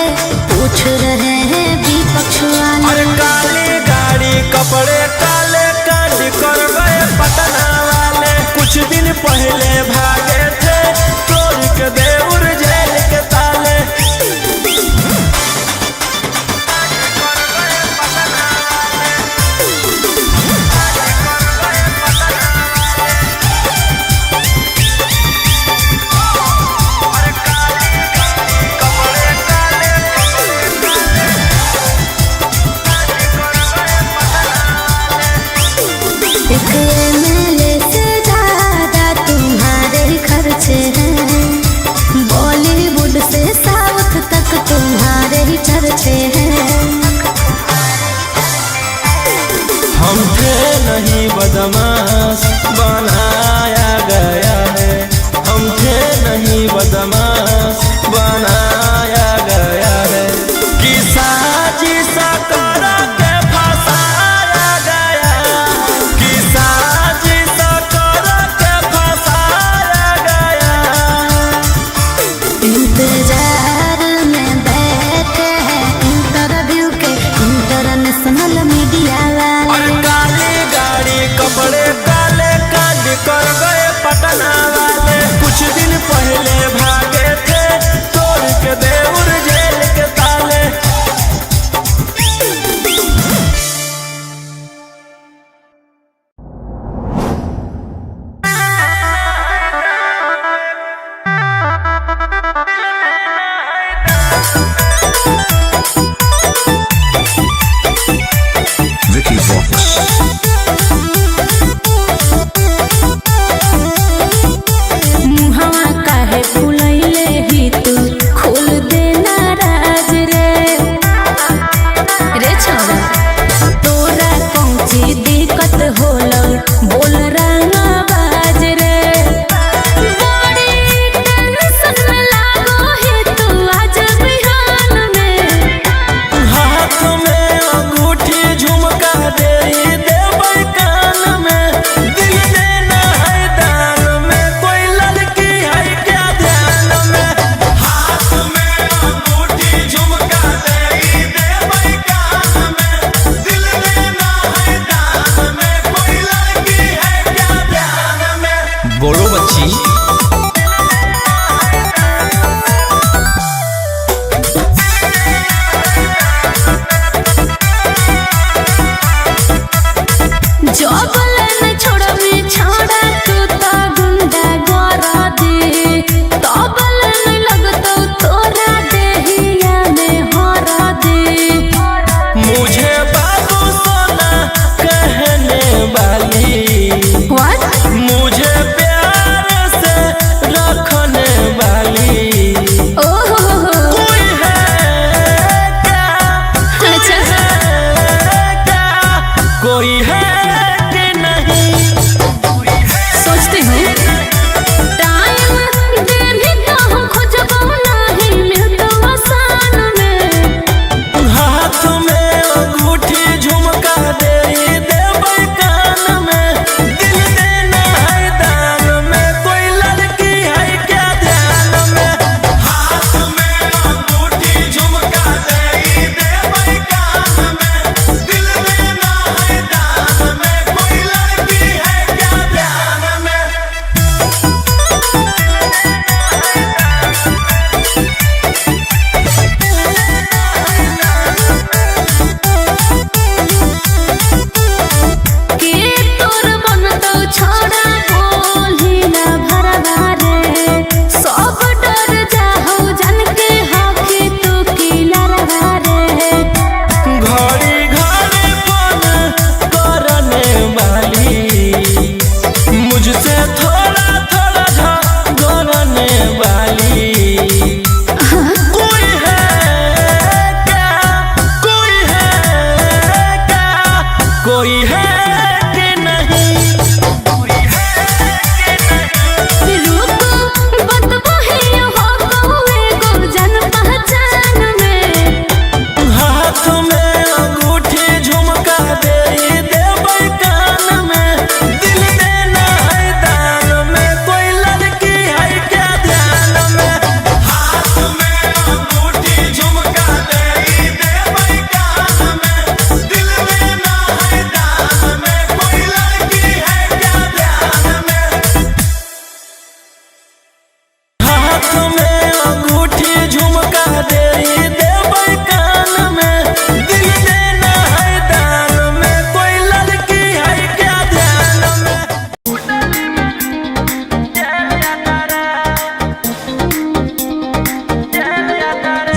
पूछ रहे हैं विपक्ष वाले अरे काली गाड़ी कपड़े काले कांड कर गए पटना वाले कुछ दिन पहले भागे थे बदमाश बनाया गया है कि साजिश कर के फंसाया गया, कि साजिश कर के फंसाया गया। इंतजार में बैठे हैं इंटरव्यू के इंटरनेशनल मीडिया और वाले। काली गाड़ी कपड़े काले कांड कर गए पटना वाले। कुछ दिन पहले भागे थे तोड़ के देउर जेल के ताले। Vicky Vox. मुहवा काहे फुलैले ही तू खोल देना राज रे। रे छोरा तोरा कौची दिक्कत होलो बोल रंगा बाज रे। बड़ी टेंशन में लागो है तू आज बिहान में। हाथ में अंगूठी झुमका दे देबै कान में। दिल देना है दान में, कोई लड़की है क्या ध्यान में। हाथ में अंगूठी झुमका दे देबै कान में। दिल देना है दान में, कोई लड़की है क्या ध्यान में। बोलो बच्ची। जबलन छोड़बी छोड़ा तू तो गुंडा गोरा दे। तबलन लगतो तोरा देहिया में हरा दे। मुझे बाबू सोना कहने वाली, व्हाट? मुझे प्यार से रखने वाली ओहो कोई है क्या? अच्छा क्या कोई है कि नहीं? सोचते हो टाइम दे भी तो हम खोजबो नहीं मिलतो आसान में। हाथ में अंगूठी झुमका दे देबै कान में। दिल देना है दान में, कोई लड़की है क्या ध्यान में। हाथ में अंगूठी झुमका दे देबै कान में। दिल देना है दान में, कोई लड़की है क्या ध्यान में। के तोर बनतो छोड़ा बोलिना भरवा रे। सब डर जाहु जन के हकी तू की लरवा रे। घड़ी घड़ी फोन करने वाली, मुझसे थोड़ा थोड़ा झगड़ने वाली कोई है क्या? कोई है क्या? कोई है कि नहीं? रुको बतबो ही हो कौए गो जन पहचान में। हाथ में अंगूठी झुमका दे देबै कान में। दिल देना है दान में, कोई लड़की है क्या ध्यान में। हाथ में अंगूठी झुमका दे देबै कान में। दिल देना है दान में, कोई लड़की है क्या ध्यान में। हाथ में अंगूठी झुमका दे देबै कान में। दिल देना है दान में, कोई लड़की है क्या ध्यान में।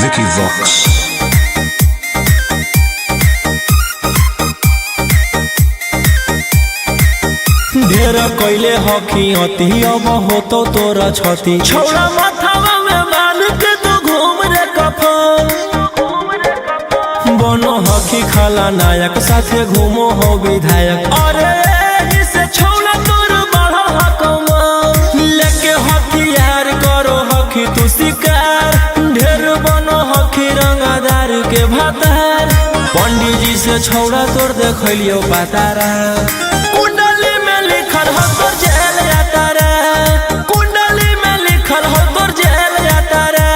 Vicky Vox. ढेर कैले हकी अति अब होतो तोरा छती। छौड़ा माथावा में बांध के तू घूम रे कफन। बनो हकी खाला नायक साथे घूमो हो विधायक। अरे इसे छौड़ा तोर बढ़ा हकमा लेके हथियार करो हकी भतार पंडित जी से छौड़ा तोड़ देखलियो पातारा कुंडली में लिखल हो तोर जेल जाता रे कुंडली में लिखल हो तोर जेल जाता रे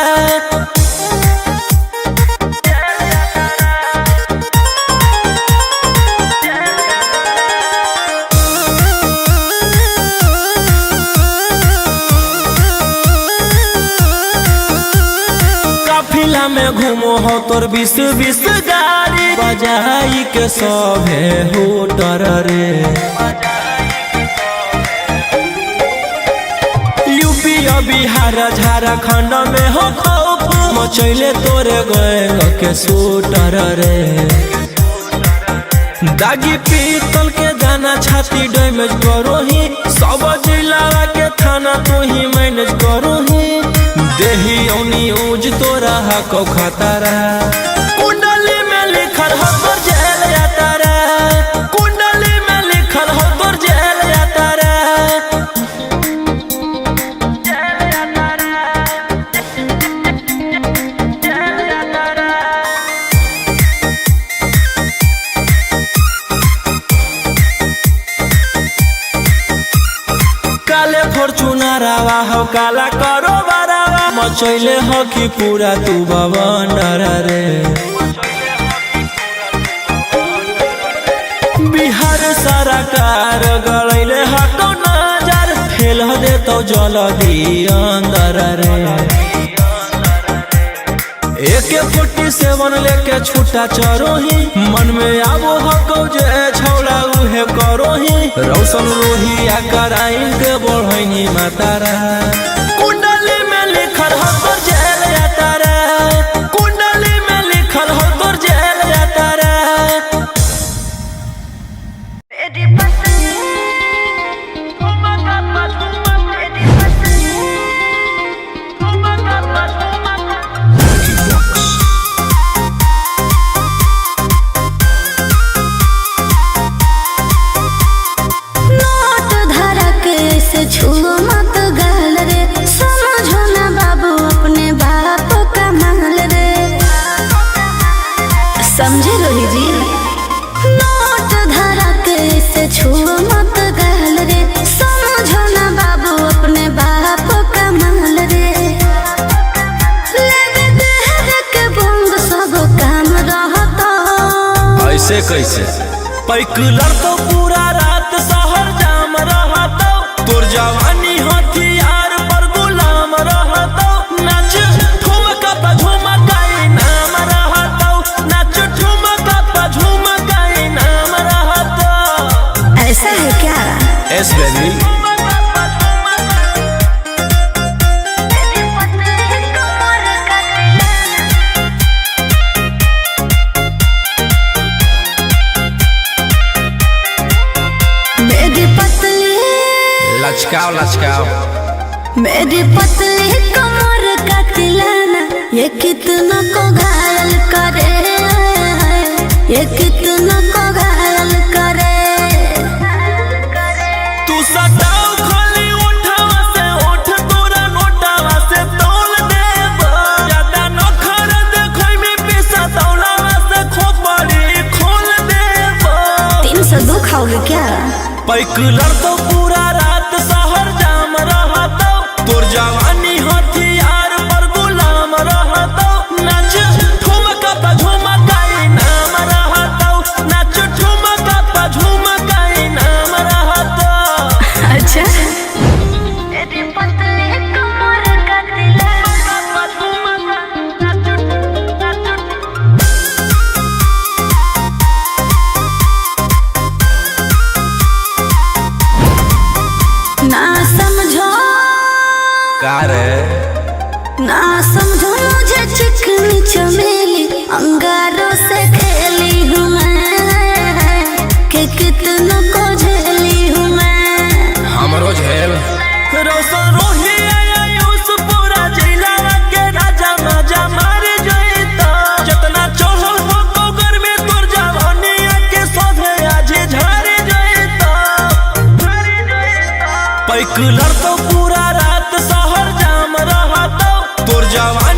काफिला में घूमो हो तोर 20 गाड़ी बजाई के सभे होटर रे यूपी बिहार झारखंड में हो खौफ मचैले तोरे गैंग के शूटर रे दागी पीतल के दाना छाती डैमेज करो ही सब जिला के थाना तो ही मैनेज करो ही देही औनी ऊज तोरा हको खतरा कुंडली में लिखल हो तोर जेल जाता रे कुंडली में लिखल हो तोर जेल जाता रे काले फॉर्च्यूनर आवा हो काला करो बरावा मचैले हो कि पूरा तू बवंडर रे बिहार सरकार गड़ैले हको नजर फेल दे तो जल्दी अंदर रे AK-47 लेके छूटा चरोही मन में आबो हको जे छौड़ा उहे करोही रौशन रोहिया कराइन के बढ़ैनी मातारा कुंडली में लिखल हो तोर जेल जाता रे कुंडली में लिखल हो तोर जेल जाता रे छुओ मत गाल रे समझो ना बाबू अपने बाप का माल रे समझे रोही जी नोट धरा के से छुओ मत गाल रे समझो ना बाबू अपने बाप का माल रे ले दे के बंग सब काम रहता ऐसे कैसे पैकलर तो पूरा रात शहर जाम रहता तोर जवानी हथियार पर गुलाम रहतो नाच ठुमका पे झुमकाई नाम रहतो नाच ठुमका पे झुमकाई नाम रहतो ऐसा है क्या एस बेबी लचकाओ लचकाओ मेरी पतली कमर का तिलाना ये कितना को घायल करे ये कितना को घायल करे तू सटाओ खाली उठावा से उठ तोरा नोटावा से तौल देब ज्यादा नखर देखै में पैसा तौलावा से खोपड़ी खोल देब 302 खाओगे क्या पैकलर तो पूरा रात शहर जाम रहतो तोर जवानी हथियार पर गुलाम रहतो नाच ठुमका पे झुमकाई नाम रहतो नाच ठुमका पे झुमकाई नाम रहतो अच्छा मेरी पतली कमर का ना समझो का रे ना समझो मुझे चिकनी चमेली अंगारों से खेली हूँ मैं कि कितनों को झेली हूँ मैं हमरो झेल रोशन रोही आयुष पूरा जिला के राजा मजा मार जइता जितना चढ़ल हो कोगर में तोर जवानी के सोधे आज झाड़ जइता पैकलर तो पूरा रात शहर जाम रहतो तोर जवानी